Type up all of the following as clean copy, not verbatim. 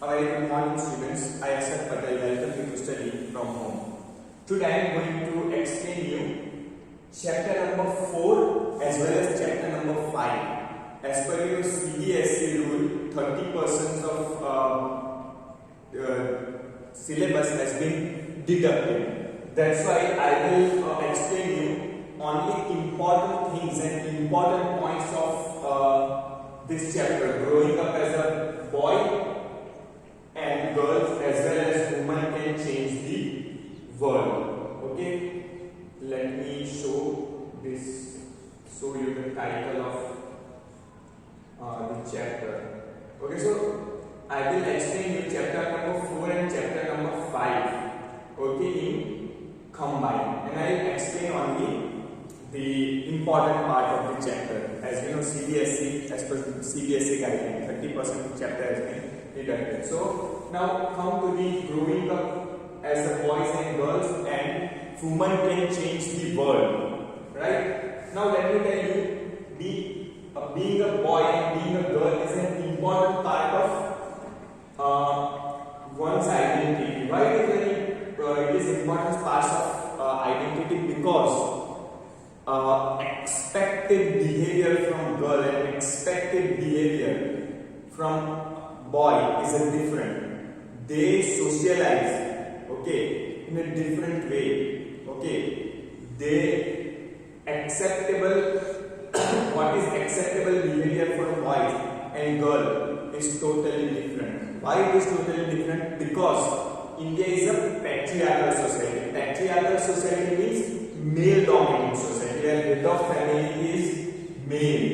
A very good morning, students. I accept Patel. Welcome you to study from home. Today I am going to explain you chapter number 4 as well as chapter number 5. As per your CBSE rule, 30% of syllabus has been deducted. That's why I will explain you only important things and important points of this chapter. Growing up as a boy and girls as well as women can change the world. Okay, let me show you the title of the chapter. Okay, so I will explain you chapter number 4 and chapter number 5. Okay, in combined, and I will explain only the important part of the chapter. As you know, CBSE, as per CBSE guideline, 30% of the chapter has been deducted. So now come to the growing up as the boys and girls and women can change the world. Right? Now let me tell you, being a boy and being a girl is an important part of one's identity. Why it is important parts of identity? Because expected behavior from girl and expected behavior from boy is a different. They socialize, okay, in a different way. Okay, they acceptable. What is acceptable behavior for boys and girl is totally different. Why it is totally different? Because India is a patriarchal society. Patriarchal society means male dominant society, where head of family is male.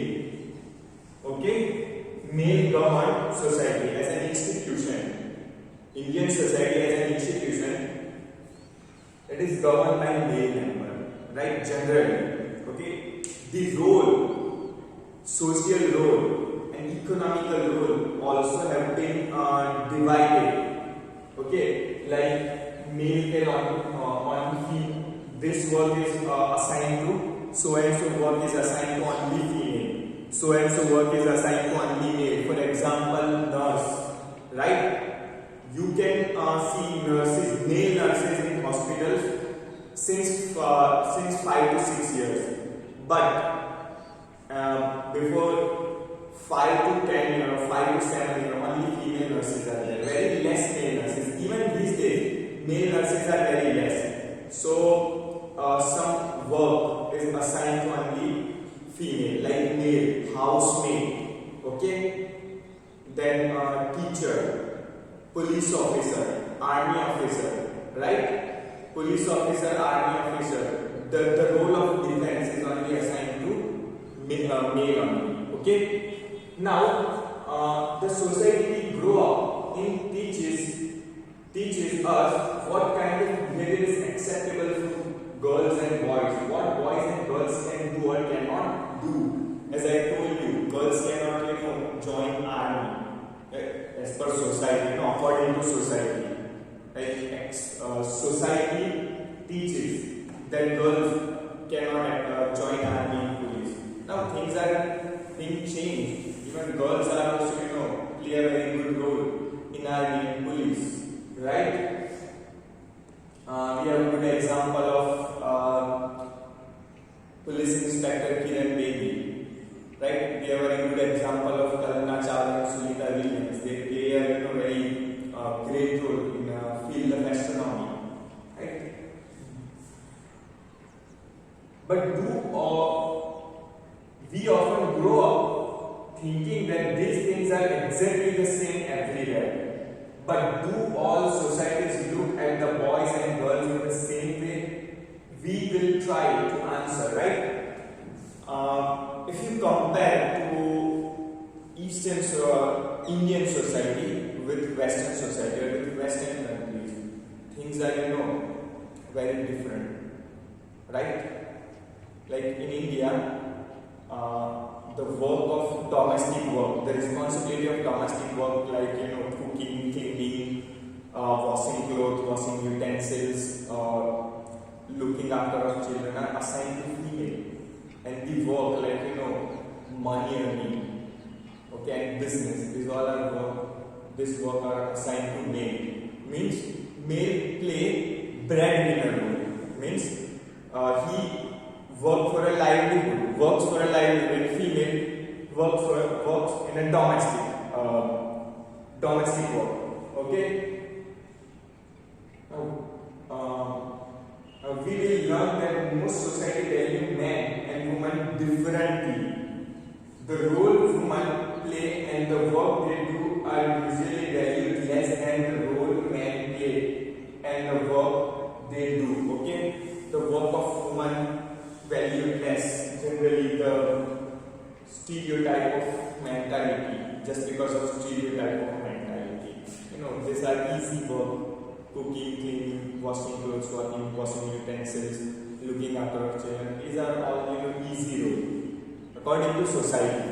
Okay, male governed society as an institution. Indian society as an institution, it is governed by male member, right? Generally. Okay, the role, social role and economical role also have been divided. Okay, like male can only feel this work is assigned to so and so work is assigned to only female. So and so work is assigned to only male. For example, nurse, right? You can see nurses, male nurses in hospitals since 5 to 6 years. But before 5 to 10 or 5 to 7 only female nurses are there. Very less male nurses. Even these days, male nurses are very less. So some work is assigned to only female, like maid, housemaid. Okay. Then teacher, police officer, army officer, right? Police officer, army officer. The role of defense is only assigned to male only. Okay. Now the society we grow up in teaches us what kind of behavior is acceptable to girls and boys. What boys and girls can do or cannot do. As I told you, girls cannot join army as per society, according to society. Like society teaches that girls cannot join army and police. Now things change. Even girls are also play a very good role in army and police, right? We have a good example of police inspector Kiran Bedi, right? We have a very good example of Kalpana Chawla and Sunita Williams. They play a very great role in field of astronomy, right? But we often grow up thinking that these things are exactly the same everywhere. But do all societies look at the boys and girls in the same way? We will try to answer, right? If you compare to Indian society with Western society or with Western countries, things are very different, right? Like in India, the work of domestic work, the responsibility of domestic work, like cooking, cleaning, washing clothes, washing utensils, looking after our children are assigned to female. And the work like money earning, okay, and business, these all are work this work are assigned to male. Means male play breadwinner role. Means he works for a livelihood. Female works in a domestic work. Okay. We will learn that most society value men and women differently. The role women play and the work they do are usually valued less than the role men play and the work they do. Okay, the work of women valued less. Generally, the stereotype of mentality, just because of stereotype of mentality. These are easy work: cooking, cleaning, washing clothes, washing utensils, looking after our children. These are all easy roles according to society.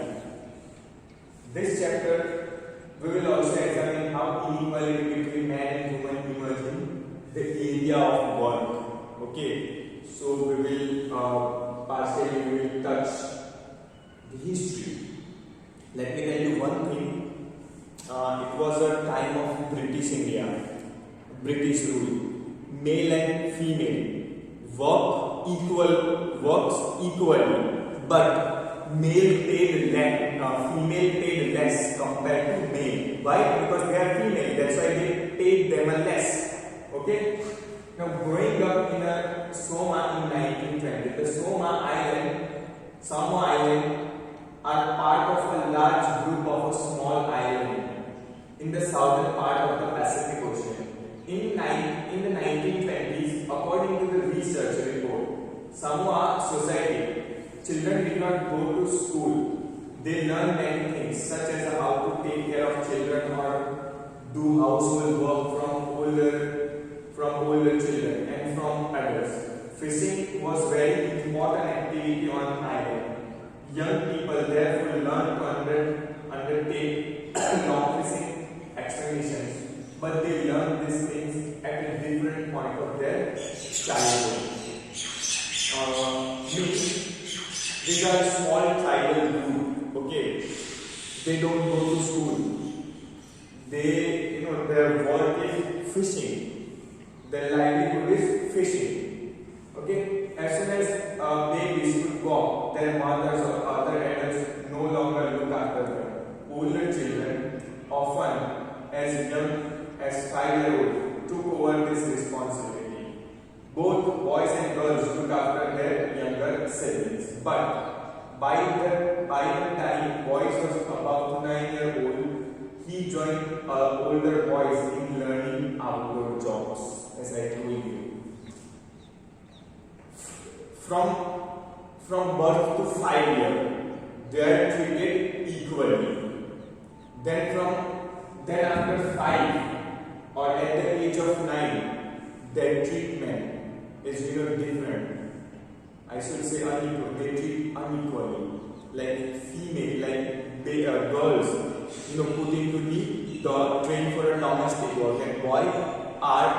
This chapter we will also examine how inequality between men and women emerges in the area of work. Okay, so we will partially touch the history. Let me tell you one thing. It was a time of British India, British rule. Male and female works equally, but female paid less compared to male. Why? Because they are female. That's why they paid them less. Okay. Now, growing up in a Soma in 1920, the Samoa Island are part of a large group of a small island in the southern part of the Pacific Ocean. In the 1920s, according to the research report, Samoa society, children did not go to school. They learned many things, such as how to take care of children or do household work from older children and from adults. Fishing was very important activity on island. Young people therefore learned to undertake long fishing expeditions, but they learned these things at a different point of their childhood. These are small tribal group. Okay, they don't go to school. Their work is fishing. Their livelihood is fishing. Okay, as soon as babies could walk, their mothers or other adults no longer look after them. Older children, often as young as 5-year-old, took over this responsibility. Both boys and girls look after their younger siblings. But by the time boys was about 9-year-old, he joined older boys in learning outdoor jobs, as I told you. From birth to 5 years, they are treated equally. Then after 5 or at the age of 9, their treatment is different. I should say unequal. They treat unequally. Like female, girls, put into the training for a domestic work, and boys are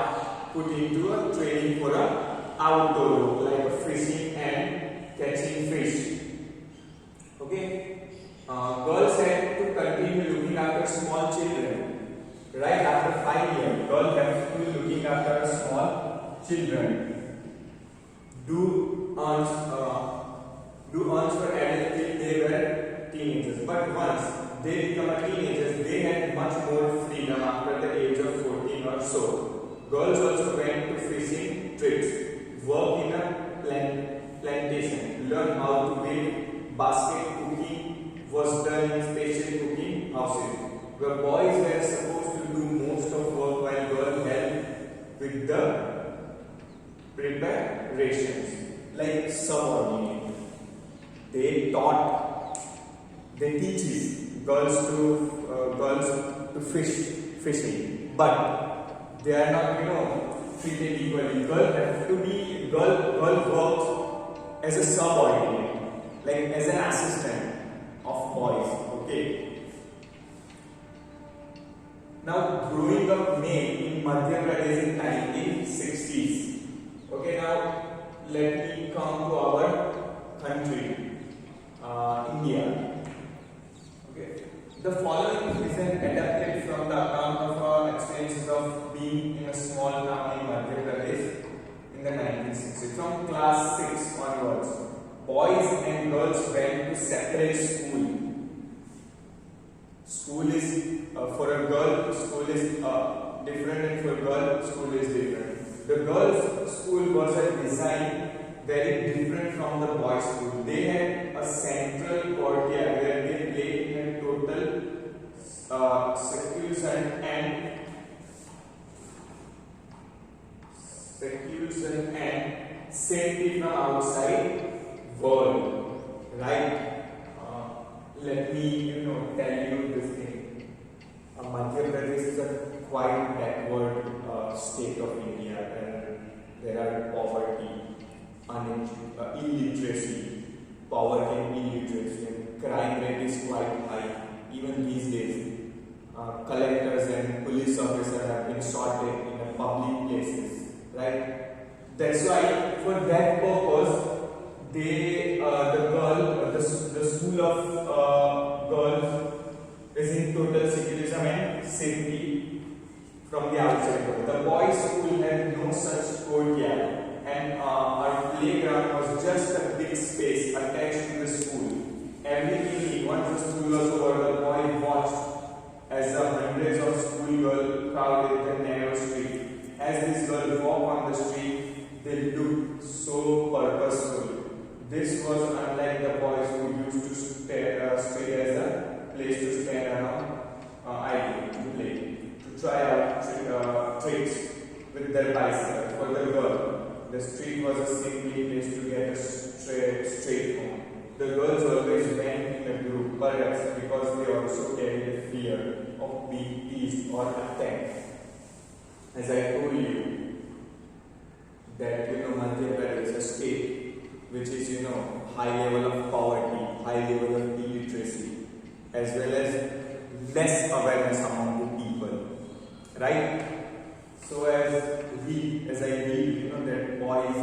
put into a training for a outdoor work, like fishing and catching fish. Okay, girls have to continue looking after small children. Right after 5 years, girls have to be looking after small children. Do earns for adults till they were teenagers. But once they become teenagers, they had much more freedom after the age of 14 or so. Girls also went to fishing trips, work in a plantation, learn how to build basket. Cooking was done in special cooking houses, where boys were supposed to do most of work while girls helped with the preparations, like subordinate. They teach girls to fishing, but they are not treated equally. Girl works as a subordinate, like as an assistant of boys. Okay. Now, growing up male in Madhya Pradesh in 1960s. Okay, now let me come to our country, India. Okay, The following is an adapted from the account of experiences of being in a small town in Madhya Pradesh in the 1960s. From class 6 onwards, boys and girls went to separate school. School is for a girl, school is different, and for a girl, school is different. The girls' school was a design very different from the boys' school. They had a central courtyard where they played in a total seclusion and safety from outside world. Right? Let me tell you this thing. Madhya Pradesh is a quite backward state of India, and there are poverty, illiteracy, poverty and illiteracy, and crime rate is quite high. Even these days, collectors and police officers have been sorted in the public places, right? That's why, for that purpose, the school of girls is in total secularism and safety from the outside world. The boys' school had no such courtyard, and our playground was just a big space attached to the school. Every evening, once the school was over, the boy watched as the hundreds of schoolgirls crowded the narrow street. As these girls walked on the street, they looked so purposeful. This was unlike the boys who used to stay as a place to stand around idle, to play, to try out tricks with their bicycle. For the girl, the street was a simply place to get a straight home. The girls always went in a group, perhaps because they also carried a fear of being teased or attacked. As I told you, that Madhya Pradesh is a state which is high level of poverty, high level of illiteracy, as well as less awareness among the people, right? So as I read, that boys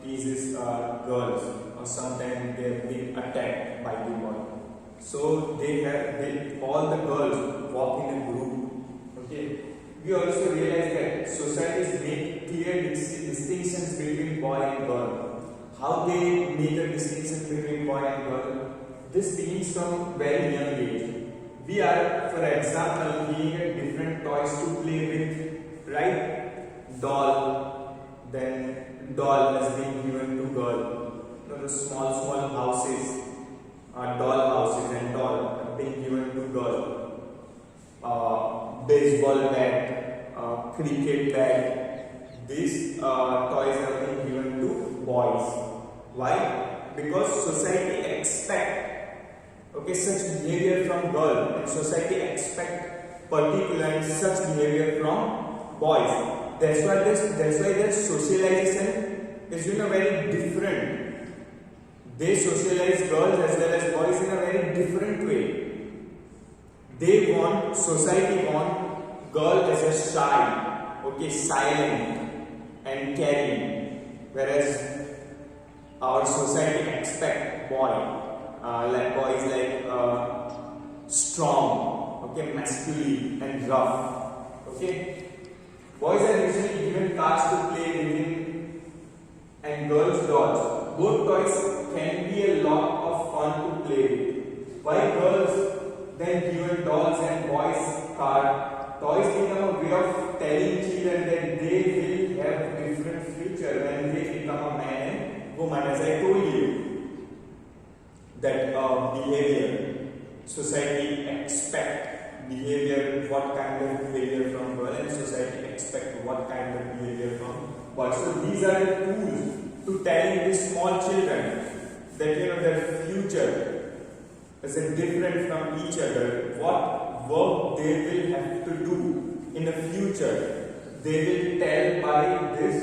teases girls, or sometimes they have been attacked by the boy. So all the girls walk in a group. Okay. We also realize that societies make clear distinctions between boy and girl. How they make a distinction between boy and girl? This begins from very young age. We are, for example, being different toys to play with, right? Doll, then doll is being given to girl. The small houses, doll houses and doll are being given to girl. Baseball bat, cricket bat, these toys are being given to boys. Why? Because society expect such behavior from girl, and society expect particularly such behavior from boys. That's why their socialization is very different. They socialize girls as well as boys in a very different way. Society want girl as a shy, silent and caring, whereas our society expect boys strong, masculine and rough. Boys are usually given cars to play within and girls dolls. Both toys can be a lot of fun to play with. Why girls then given dolls and boys car? Toys become a way of telling children that they will have a different future when they become a man and woman. As I told you, that behavior, society expect behavior, what kind of behavior from girl, and society expect what kind of behavior from boy. So these are the tools to telling these small children that their future is different from each other. What work they will have to do in the future, they will tell by this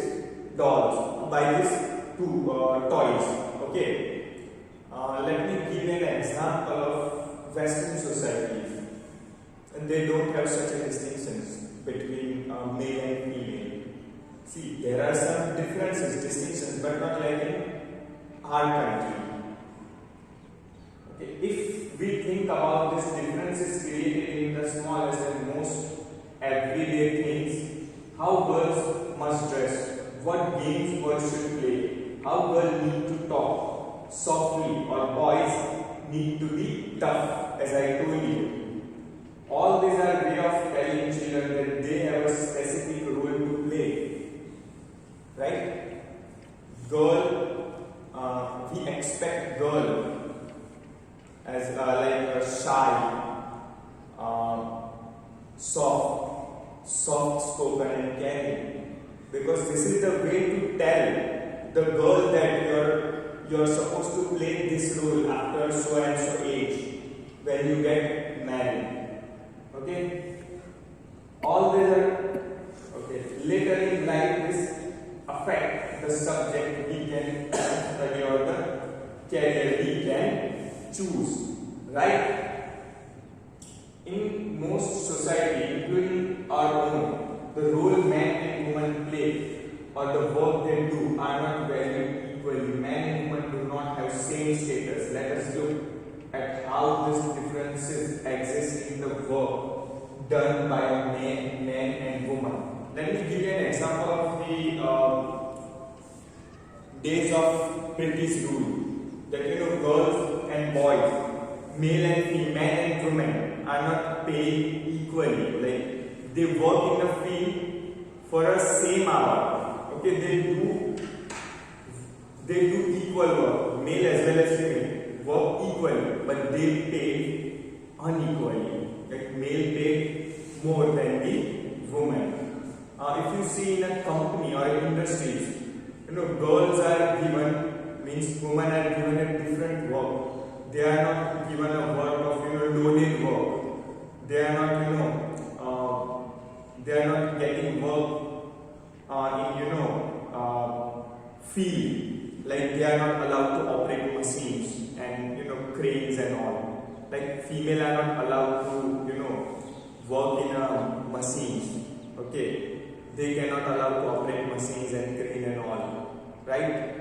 dolls, by these two toys. Let me give an example of Western societies, and they don't have such a distinctions between male and female. See, there are some differences, distinctions, but not like in our country. If we think about these differences everyday things, how girls must dress, what games boys should play, how girls need to talk softly or boys need to be tough, as I told you. All these are way of telling children that they have a specific role to play, right? We expect girl as like shy, soft spoken and caring, because this is the way to tell the girl that you're supposed to play this role after so and so age when you get married. Okay, all these are okay. Later in life, this affect the subject we can study or the career we can choose, right? In most society, including our own, the role man and woman play or the work they do are not valued equally. Man and woman do not have same status. Let us look at how these differences exist in the work done by a man and woman. Let me give you an example of the days of British rule. That girls and boys, male and female, men and women are not paid equally. Like they work in the field for a same hour. Okay, they do equal work. Male as well as female work equally, but they pay unequally. Like male pay more than the woman. If you see in a company or in industries, girls are given, means women are given a different work. They are not given a work of loaded work. They are not they are not getting work in field. Like they are not allowed to operate machines and cranes and all. Like female are not allowed to work in a machines. Okay, they cannot allow to operate machines and crane and all, right?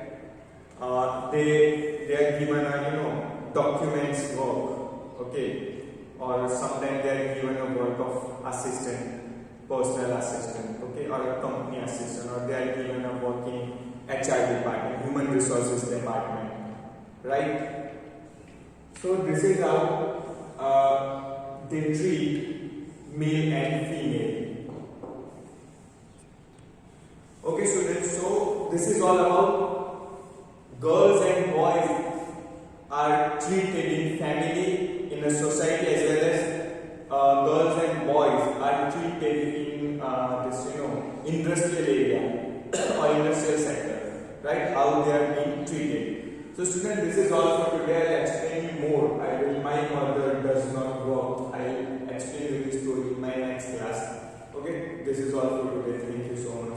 They are given a documents work, okay, or sometimes they are given a work of assistant, personal assistant, okay, or a company assistant, or they are given a work in HR department, human resources department, right? So this is how they treat male and female. Okay, students, so this is all about girls and boys are treated in family, in a society, as well as girls and boys are treated in this industrial area or industrial sector, right? How they are being treated. So students, this is all for today. I'll explain you more. My mother does not work. I'll explain you this story in my next class. Okay, this is all for today. Thank you so much.